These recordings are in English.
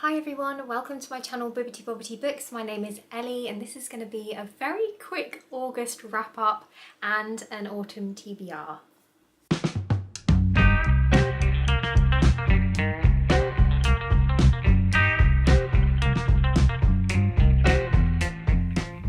Hi everyone, welcome to my channel Bibbity Bobbity Books. My name is Ellie and this is going to be a very quick August wrap up and an autumn TBR.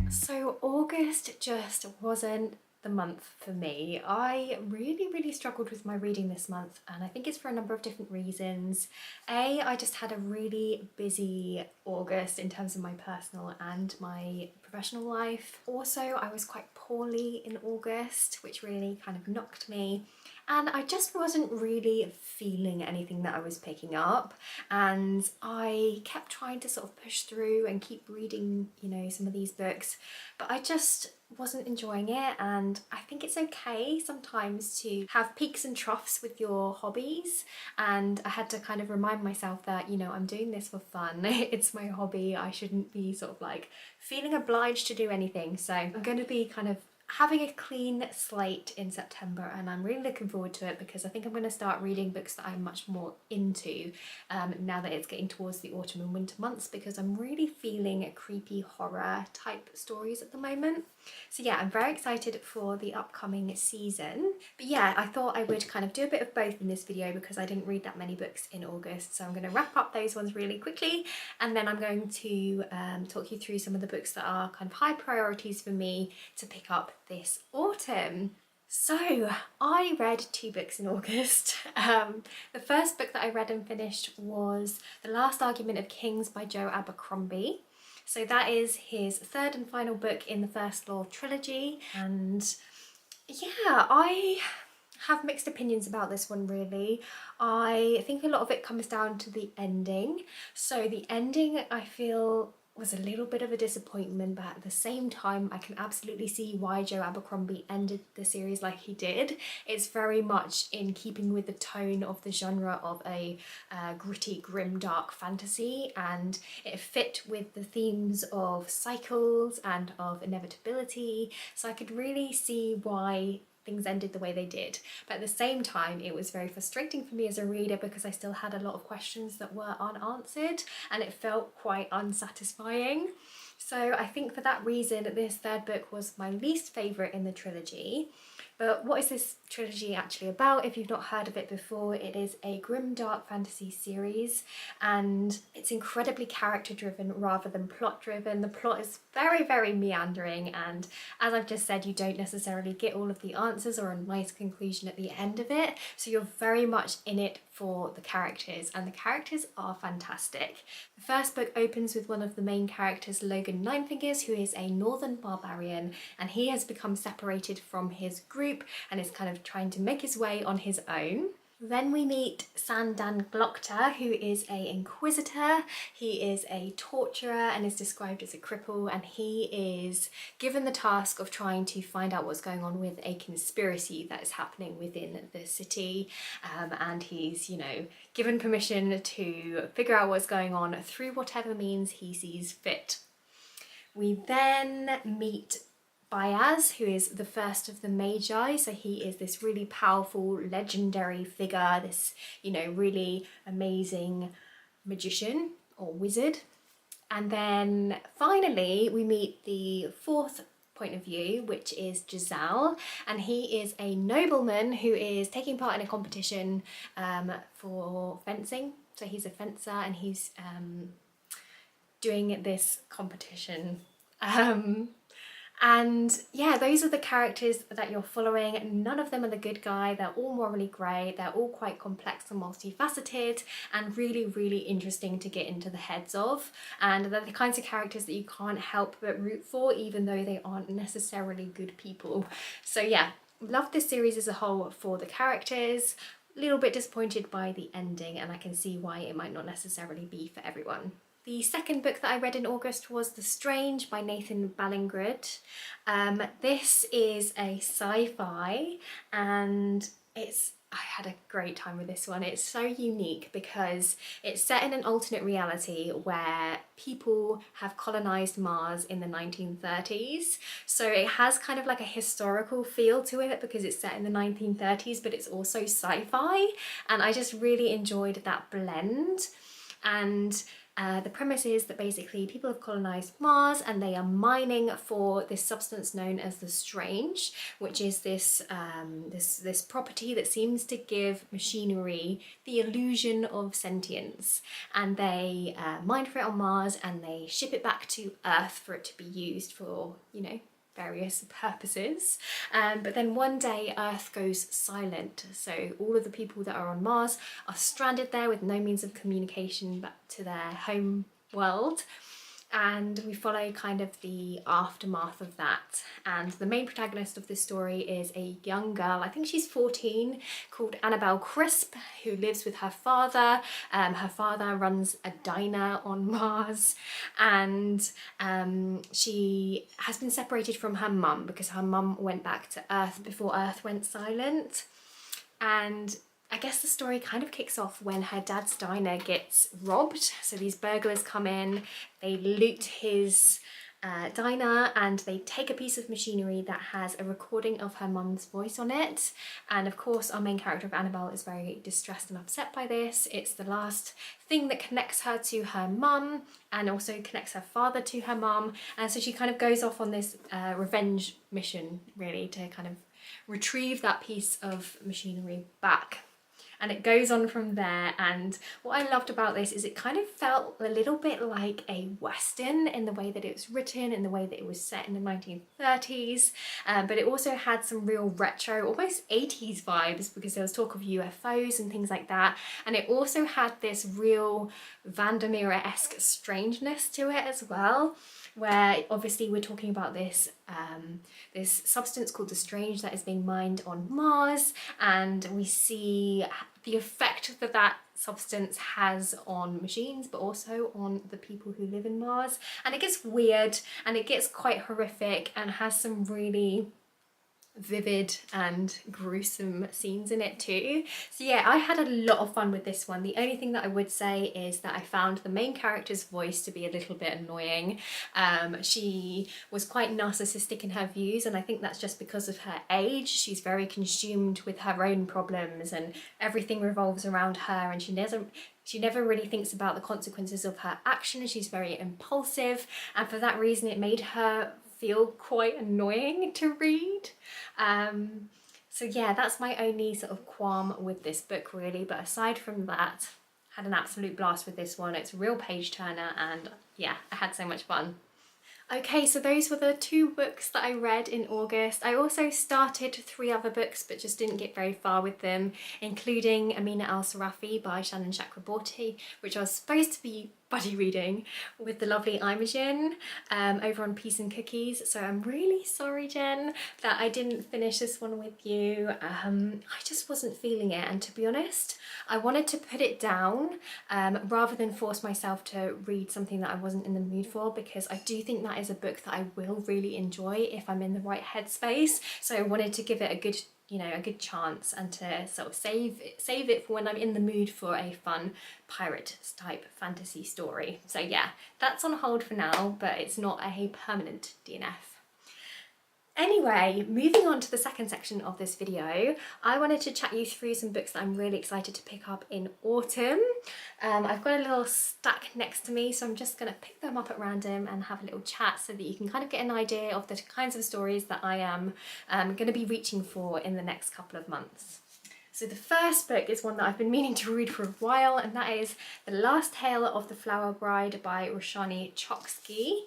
So August just wasn't the month for me. I really struggled with my reading this month, and I think it's for a number of different reasons. I just had a really busy August in terms of my personal and my professional life. Also, I was quite poorly in August, which really kind of knocked me. And I just wasn't really feeling anything that I was picking up, and I kept trying to sort of push through and keep reading, some of these books, but I just wasn't enjoying it. And I think it's okay sometimes to have peaks and troughs with your hobbies, and I had to kind of remind myself that, I'm doing this for fun. It's my hobby. I shouldn't be sort of like feeling obliged to do anything. So I'm going to be kind of having a clean slate in September, and I'm really looking forward to it because I think I'm going to start reading books that I'm much more into now that it's getting towards the autumn and winter months, because I'm really feeling creepy horror type stories at the moment. So yeah, I'm very excited for the upcoming season. But yeah, I thought I would kind of do a bit of both in this video because I didn't read that many books in August. So I'm going to wrap up those ones really quickly, and then I'm going to talk you through some of the books that are kind of high priorities for me to pick up this autumn. So I read 2 books in August. The first book that I read and finished was The Last Argument of Kings by Joe Abercrombie. So that is his 3rd and final book in the First Law trilogy, and yeah, I have mixed opinions about this one really. I think a lot of it comes down to the ending. So the ending, I feel, was a little bit of a disappointment, but at the same time I can absolutely see why Joe Abercrombie ended the series like he did. It's very much in keeping with the tone of the genre of a gritty, grim, dark fantasy, and it fit with the themes of cycles and of inevitability, so I could really see why things ended the way they did. But at the same time, it was very frustrating for me as a reader because I still had a lot of questions that were unanswered, and it felt quite unsatisfying. So I think for that reason, this 3rd book was my least favourite in the trilogy. But what is this trilogy actually about? If you've not heard of it before, it is a grim dark fantasy series, and it's incredibly character driven rather than plot driven. The plot is very meandering, and as I've just said, you don't necessarily get all of the answers or a nice conclusion at the end of it, so you're very much in it for the characters, and the characters are fantastic. The first book opens with one of the main characters, Logan Ninefingers, who is a northern barbarian, and he has become separated from his group and is kind of trying to make his way on his own. Then we meet Sandan Glokta, who is an inquisitor. He is a torturer and is described as a cripple, and he is given the task of trying to find out what's going on with a conspiracy that is happening within the city, and he's, given permission to figure out what's going on through whatever means he sees fit. We then meet Bayaz, who is the first of the Magi. So he is this really powerful, legendary figure, this, really amazing magician or wizard. And then finally, we meet the 4th point of view, which is Giselle, and he is a nobleman who is taking part in a competition for fencing. So he's a fencer, and he's doing this competition. And yeah, those are the characters that you're following. None of them are the good guy. They're all morally grey. They're all quite complex and multifaceted, and really interesting to get into the heads of. And they're the kinds of characters that you can't help but root for, even though they aren't necessarily good people. So yeah, love this series as a whole for the characters. A little bit disappointed by the ending, and I can see why it might not necessarily be for everyone. The second book that I read in August was The Strange by Nathan Ballingrud. This is a sci-fi, and I had a great time with this one. It's so unique because it's set in an alternate reality where people have colonized Mars in the 1930s. So it has kind of like a historical feel to it because it's set in the 1930s, but it's also sci-fi. And I just really enjoyed that blend. And The premise is that basically people have colonized Mars and they are mining for this substance known as the Strange, which is this this property that seems to give machinery the illusion of sentience. And they mine for it on Mars and they ship it back to Earth for it to be used for, you know, various purposes. But then one day Earth goes silent, so all of the people that are on Mars are stranded there with no means of communication back to their home world. And we follow kind of the aftermath of that. And the main protagonist of this story is a young girl, I think she's 14, called Annabelle Crisp, who lives with her father. Her father runs a diner on Mars, and she has been separated from her mum because her mum went back to Earth before Earth went silent. And I guess the story kind of kicks off when her dad's diner gets robbed. So these burglars come in, they loot his diner, and they take a piece of machinery that has a recording of her mum's voice on it. And of course our main character of Annabelle is very distressed and upset by this. It's the last thing that connects her to her mum and also connects her father to her mum. And so she kind of goes off on this revenge mission, really, to kind of retrieve that piece of machinery back. And it goes on from there. And what I loved about this is it kind of felt a little bit like a Western in the way that it was written, in the way that it was set in the 1930s, but it also had some real retro, almost 80s vibes, because there was talk of UFOs and things like that. And it also had this real Vandermeer-esque strangeness to it as well, where obviously we're talking about this this substance called the Strange that is being mined on Mars, and we see the effect that that substance has on machines, but also on the people who live in Mars. And it gets weird and it gets quite horrific and has some really vivid and gruesome scenes in it too. So yeah, I had a lot of fun with this one. The only thing that I would say is that I found the main character's voice to be a little bit annoying. She was quite narcissistic in her views, and I think that's just because of her age. She's very consumed with her own problems and everything revolves around her, and she never really thinks about the consequences of her actions. She's very impulsive, and for that reason it made her feel quite annoying to read. So yeah, that's my only sort of qualm with this book really, but aside from that, had an absolute blast with this one. It's a real page turner, and yeah, I had so much fun. Okay, so those were the 2 books that I read in August. I also started 3 other books but just didn't get very far with them, including Amina Rafi by Shannon Chakraborty, which I was supposed to be buddy reading with the lovely Imogen over on Peace and Cookies. So I'm really sorry, Jen, that I didn't finish this one with you. I just wasn't feeling it, and to be honest, I wanted to put it down rather than force myself to read something that I wasn't in the mood for, because I do think that is a book that I will really enjoy if I'm in the right headspace. So I wanted to give it a good, you know, a good chance, and to sort of save it for when I'm in the mood for a fun pirate type fantasy story. So yeah, that's on hold for now, but it's not a permanent DNF. Anyway, moving on to the second section of this video, I wanted to chat you through some books that I'm really excited to pick up in autumn. I've got a little stack next to me, so I'm just going to pick them up at random and have a little chat so that you can kind of get an idea of the kinds of stories that I am going to be reaching for in the next couple of months. So the first book is one that I've been meaning to read for a while, and that is The Last Tale of the Flower Bride by Roshani Chokshi.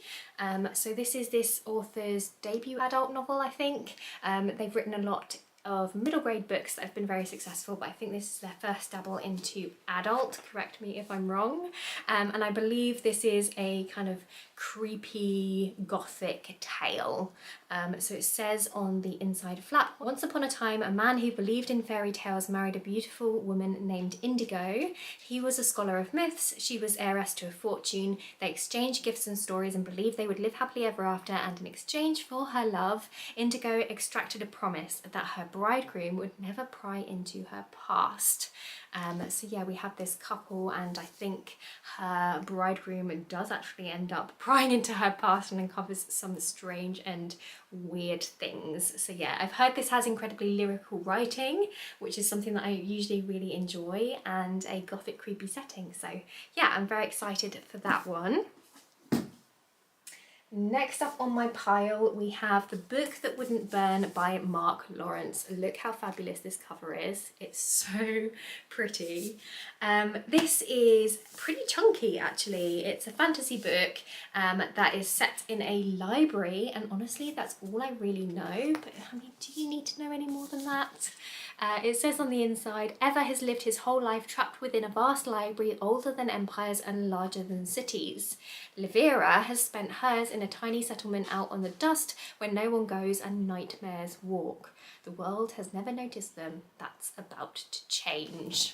So this is this author's debut adult novel, I think. They've written a lot of middle grade books that have been very successful, but I think this is their first dabble into adult, correct me if I'm wrong. And I believe this is a kind of creepy gothic tale. So it says on the inside flap, once upon a time a man who believed in fairy tales married a beautiful woman named Indigo. He was a scholar of myths, she was heiress to a fortune. They exchanged gifts and stories and believed they would live happily ever after, and in exchange for her love, Indigo extracted a promise that her bridegroom would never pry into her past. So yeah, we have this couple, and I think her bridegroom does actually end up prying into her past and uncovers some strange and weird things. So yeah, I've heard this has incredibly lyrical writing, which is something that I usually really enjoy, and a gothic creepy setting. So yeah, I'm very excited for that one. Next up on my pile, we have The Book That Wouldn't Burn by Mark Lawrence. Look how fabulous this cover is. It's so pretty. This is pretty chunky, actually. It's a fantasy book that is set in a library, and honestly, that's all I really know. But I mean, do you need to know any more than that? It says on the inside, Ever has lived his whole life trapped within a vast library older than empires and larger than cities. Livera has spent hers in a tiny settlement out on the dust where no one goes and nightmares walk. The world has never noticed them. That's about to change.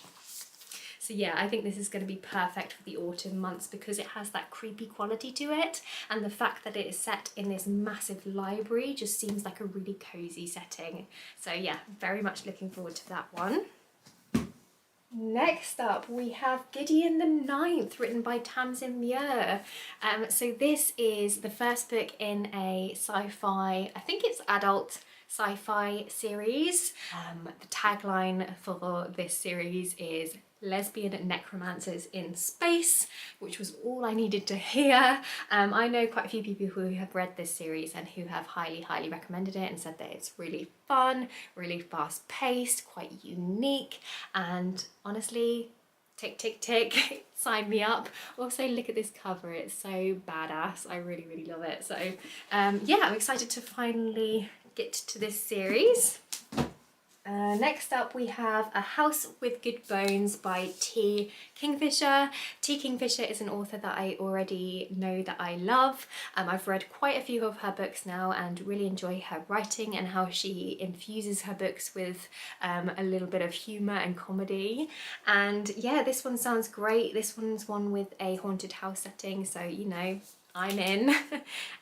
So yeah, I think this is going to be perfect for the autumn months because it has that creepy quality to it, and the fact that it is set in this massive library just seems like a really cozy setting. So yeah, very much looking forward to that one. Next up, we have Gideon the Ninth, written by Tamsin Muir. So this is the first book in a sci-fi, I think it's adult sci-fi series. The tagline for this series is Lesbian Necromancers in Space, which was all I needed to hear. I know quite a few people who have read this series and who have highly recommended it and said that it's really fun, really fast paced, quite unique, and honestly, tick tick tick, sign me up. Also look at this cover, it's so badass. I really love it. So yeah, I'm excited to finally get to this series. Next up we have A House with Good Bones by T. Kingfisher. T. Kingfisher is an author that I already know that I love. I've read quite a few of her books now and really enjoy her writing and how she infuses her books with a little bit of humour and comedy. And yeah, this one sounds great. This one's one with a haunted house setting, so you know, I'm in.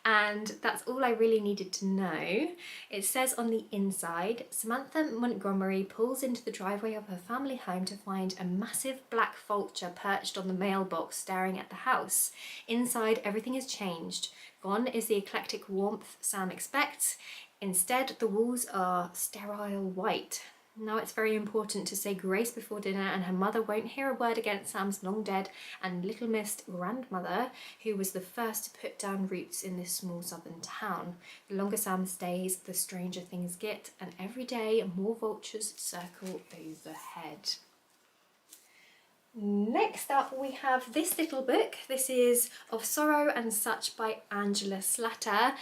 And that's all I really needed to know. It says on the inside, Samantha Montgomery pulls into the driveway of her family home to find a massive black vulture perched on the mailbox staring at the house. Inside, everything has changed. Gone is the eclectic warmth Sam expects. Instead, the walls are sterile white. Now it's very important to say grace before dinner, and her mother won't hear a word against Sam's long dead and little missed grandmother, who was the first to put down roots in this small southern town. The longer Sam stays, the stranger things get, and every day more vultures circle overhead. Next up we have this little book. This is Of Sorrow and Such by Angela Slatter.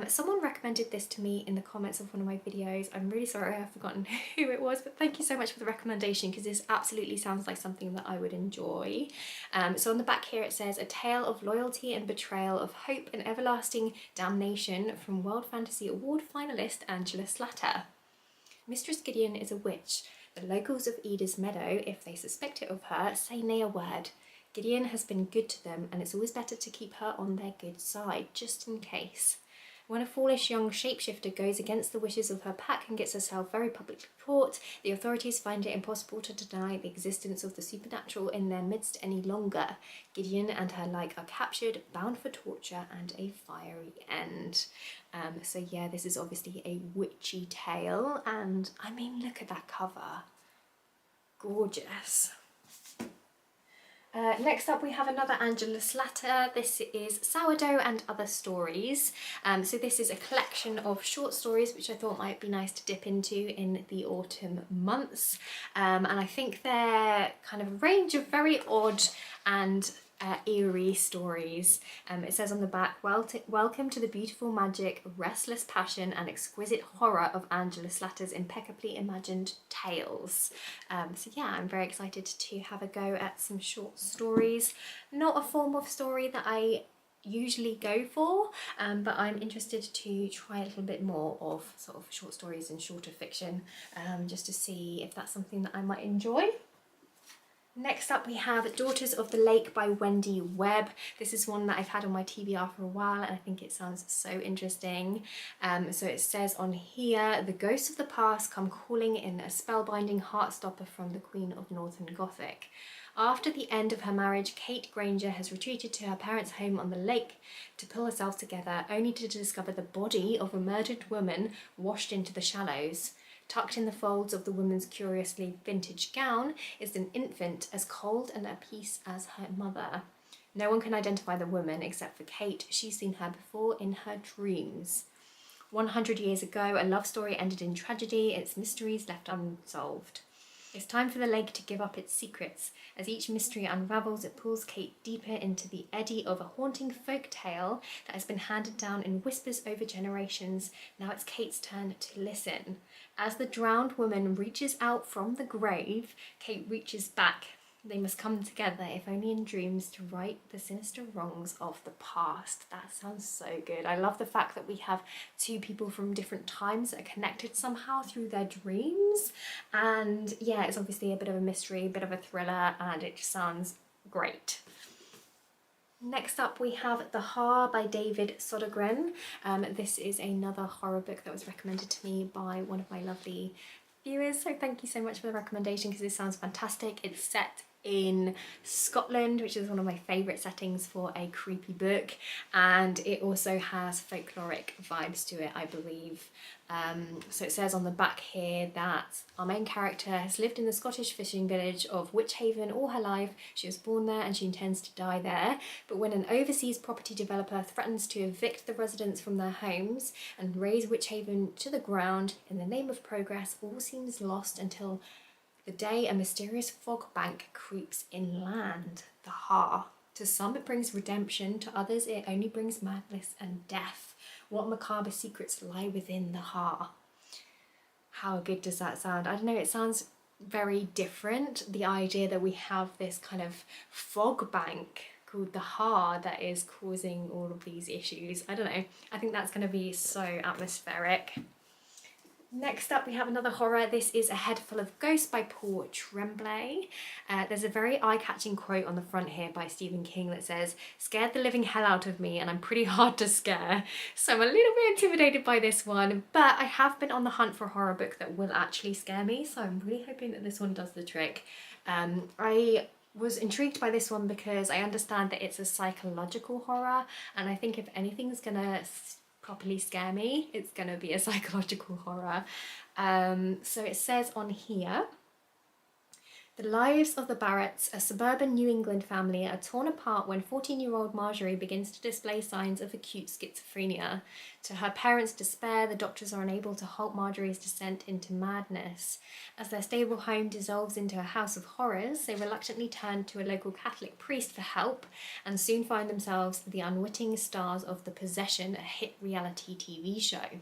Someone recommended this to me in the comments of one of my videos. I'm really sorry I've forgotten who it was, but thank you so much for the recommendation because this absolutely sounds like something that I would enjoy. So on the back here it says, A tale of loyalty and betrayal, of hope and everlasting damnation from World Fantasy Award finalist Angela Slatter. Mistress Gideon is a witch. The locals of Eda's Meadow, if they suspect it of her, say nay a word. Gideon has been good to them, and it's always better to keep her on their good side, just in case. When a foolish young shapeshifter goes against the wishes of her pack and gets herself very publicly caught, the authorities find it impossible to deny the existence of the supernatural in their midst any longer. Gideon and her like are captured, bound for torture and a fiery end. So yeah, this is obviously a witchy tale, and I mean, look at that cover. Gorgeous. Next up we have another Angela Slatter. This is Sourdough and Other Stories. So this is a collection of short stories which I thought might be nice to dip into in the autumn months. And I think they're kind of a range of very odd and eerie stories. It says on the back, welcome to the beautiful magic, restless passion and exquisite horror of Angela Slatter's impeccably imagined tales. So yeah, I'm very excited to have a go at some short stories. Not a form of story that I usually go for, but I'm interested to try a little bit more of sort of short stories and shorter fiction, just to see if that's something that I might enjoy. Next up we have Daughters of the Lake by Wendy Webb. This is one that I've had on my TBR for a while and I think it sounds so interesting. So it says on here, the ghosts of the past come calling in a spellbinding heartstopper from the Queen of Northern Gothic. After the end of her marriage, Kate Granger has retreated to her parents' home on the lake to pull herself together, only to discover the body of a murdered woman washed into the shallows. Tucked in the folds of the woman's curiously vintage gown is an infant as cold and at peace as her mother. No one can identify the woman except for Kate. She's seen her before in her dreams. 100 years ago, a love story ended in tragedy, its mysteries left unsolved. It's time for the lake to give up its secrets. As each mystery unravels, it pulls Kate deeper into the eddy of a haunting folk tale that has been handed down in whispers over generations. Now it's Kate's turn to listen. As the drowned woman reaches out from the grave, Kate reaches back. They must come together, if only in dreams, to right the sinister wrongs of the past. That sounds so good. I love the fact that we have two people from different times that are connected somehow through their dreams. And yeah, it's obviously a bit of a mystery, a bit of a thriller, and it just sounds great. Next up we have The Har by David Sodergren. This is another horror book that was recommended to me by one of my lovely viewers, so thank you so much for the recommendation because this sounds fantastic. It's set in Scotland, which is one of my favourite settings for a creepy book, and it also has folkloric vibes to it, I believe. So it says on the back here that our main character has lived in the Scottish fishing village of Witchhaven all her life. She was born there and she intends to die there, but when an overseas property developer threatens to evict the residents from their homes and raze Witchhaven to the ground in the name of progress, all seems lost until the day a mysterious fog bank creeps inland. The Har. To some it brings redemption, to others it only brings madness and death. What macabre secrets lie within the Har? How good does that sound? I don't know, it sounds very different. The idea that we have this kind of fog bank called the Har that is causing all of these issues. I don't know, I think that's going to be so atmospheric. Next up we have another horror. This is A Head Full of Ghosts by Paul Tremblay. There's a very eye-catching quote on the front here by Stephen King that says, "Scared the living hell out of me and I'm pretty hard to scare." So I'm a little bit intimidated by this one, but I have been on the hunt for a horror book that will actually scare me, so I'm really hoping that this one does the trick. I was intrigued by this one because I understand that it's a psychological horror, and I think if anything's gonna properly scare me, it's gonna be a psychological horror. So it says on here, the lives of the Barretts, a suburban New England family, are torn apart when 14-year-old Marjorie begins to display signs of acute schizophrenia. To her parents' despair, the doctors are unable to halt Marjorie's descent into madness. As their stable home dissolves into a house of horrors, they reluctantly turn to a local Catholic priest for help and soon find themselves the unwitting stars of The Possession, a hit reality TV show.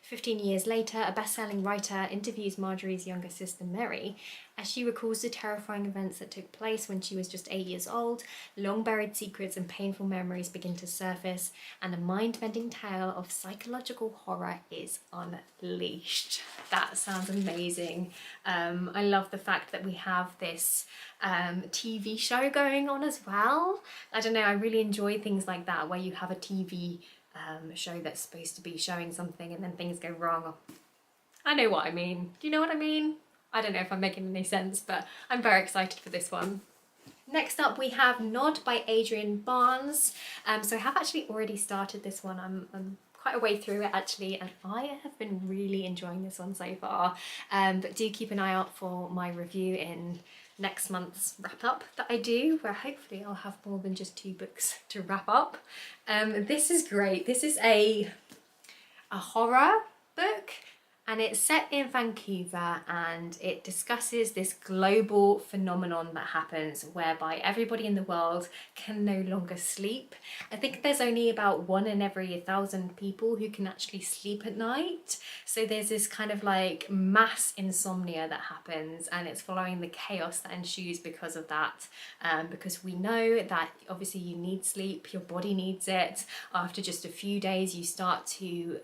15 years later, a best-selling writer interviews Marjorie's younger sister Mary. As she recalls the terrifying events that took place when she was just 8 years old, long-buried secrets and painful memories begin to surface, and a mind-bending tale of psychological horror is unleashed. That sounds amazing. I love the fact that we have this TV show going on as well. I don't know, I really enjoy things like that, where you have a TV show that's supposed to be showing something and then things go wrong. I know what I mean. Do you know what I mean? I don't know if I'm making any sense, but I'm very excited for this one. Next up we have Nod by Adrian Barnes. So I have actually already started this one. I'm quite a way through it actually, and I have been really enjoying this one so far. But do keep an eye out for my review in next month's wrap up that I do, where hopefully I'll have more than just 2 books to wrap up. This is great. This is a horror book, and it's set in Vancouver, and it discusses this global phenomenon that happens whereby everybody in the world can no longer sleep. I think there's only about 1 in every 1,000 people who can actually sleep at night. So there's this kind of like mass insomnia that happens, and it's following the chaos that ensues because of that. Because we know that obviously you need sleep, your body needs it. After just a few days you start to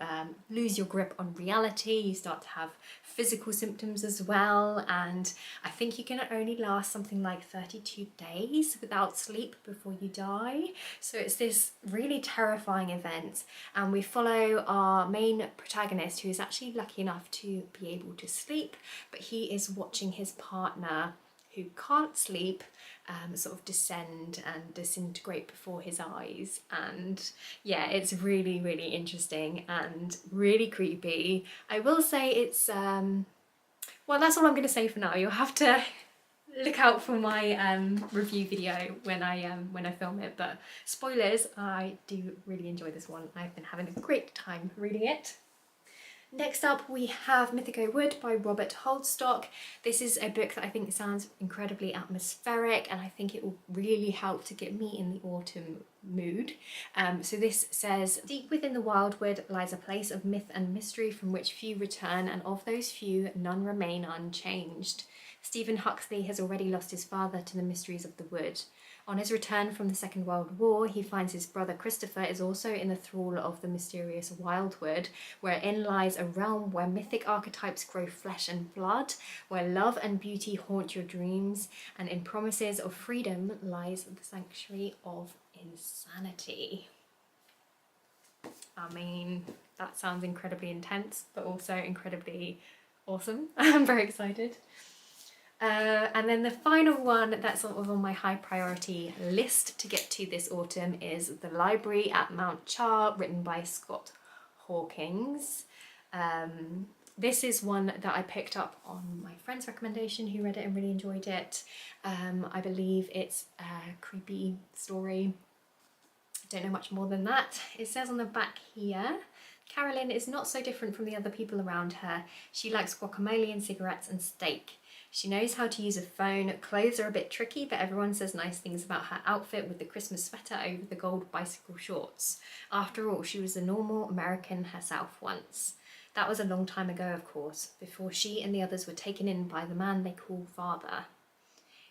lose your grip on reality. you start to have physical symptoms as well, and I think you can only last something like 32 days without sleep before you die. So it's this really terrifying event, and we follow our main protagonist, who is actually lucky enough to be able to sleep, but he is watching his partner, who can't sleep, sort of descend and disintegrate before his eyes. And yeah, it's really, really interesting and really creepy. I will say it's, well, that's all I'm going to say for now. You'll have to look out for my review video when I film it, but spoilers, I do really enjoy this one. I've been having a great time reading it. Next up we have Mythical Wood by Robert Holdstock. This is a book that I think sounds incredibly atmospheric, and I think it will really help to get me in the autumn mood. So this says, deep within the wildwood lies a place of myth and mystery from which few return, and of those few none remain unchanged. Stephen Huxley has already lost his father to the mysteries of the wood. On his return from the Second World War, he finds his brother Christopher is also in the thrall of the mysterious wildwood, wherein lies a realm where mythic archetypes grow flesh and blood, where love and beauty haunt your dreams, and in promises of freedom lies the sanctuary of insanity. I mean, that sounds incredibly intense, but also incredibly awesome. I'm very excited. And then the final one that's sort of on my high priority list to get to this autumn is The Library at Mount Char, written by Scott Hawkins. This is one that I picked up on my friend's recommendation, who read it and really enjoyed it. I believe it's a creepy story. I don't know much more than that. It says on the back here, Carolyn is not so different from the other people around her. She likes guacamole and cigarettes and steak. She knows how to use a phone. Clothes are a bit tricky, but everyone says nice things about her outfit with the Christmas sweater over the gold bicycle shorts. After all, she was a normal American herself once. That was a long time ago, of course, before she and the others were taken in by the man they call father.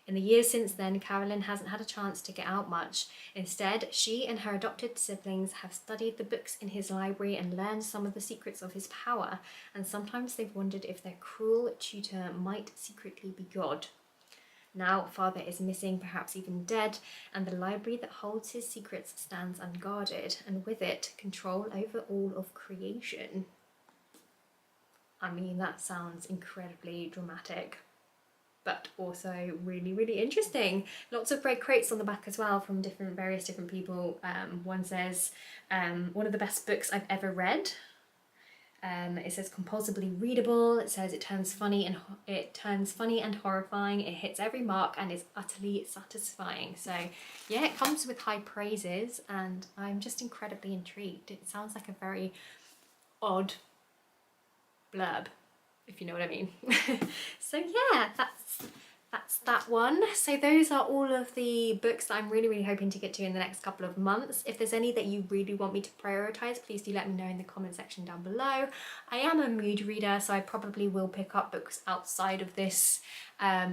In the years since then, Carolyn hasn't had a chance to get out much. Instead, she and her adopted siblings have studied the books in his library and learned some of the secrets of his power, and sometimes they've wondered if their cruel tutor might secretly be God. Now, father is missing, perhaps even dead, and the library that holds his secrets stands unguarded, and with it, control over all of creation. I mean, that sounds incredibly dramatic, but also really, really interesting. Lots of great quotes on the back as well from various different people. One says, one of the best books I've ever read. It says compulsively readable. It says it turns funny and horrifying. It hits every mark and is utterly satisfying. So yeah, it comes with high praises, and I'm just incredibly intrigued. It sounds like a very odd blurb, if you know what I mean. So yeah, that's that one. So those are all of the books that I'm really, really hoping to get to in the next couple of months. If there's any that you really want me to prioritise, please do let me know in the comment section down below. I am a mood reader, so I probably will pick up books outside of this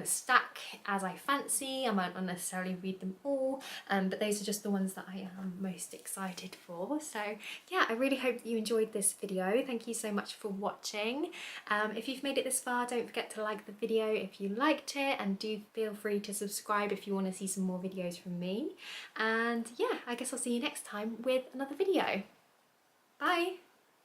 stack as I fancy. I might not necessarily read them all, but those are just the ones that I am most excited for. So yeah, I really hope that you enjoyed this video. Thank you so much for watching. If you've made it this far, don't forget to like the video if you liked it, and do feel free to subscribe if you want to see some more videos from me. And yeah, I guess I'll see you next time with another video. Bye!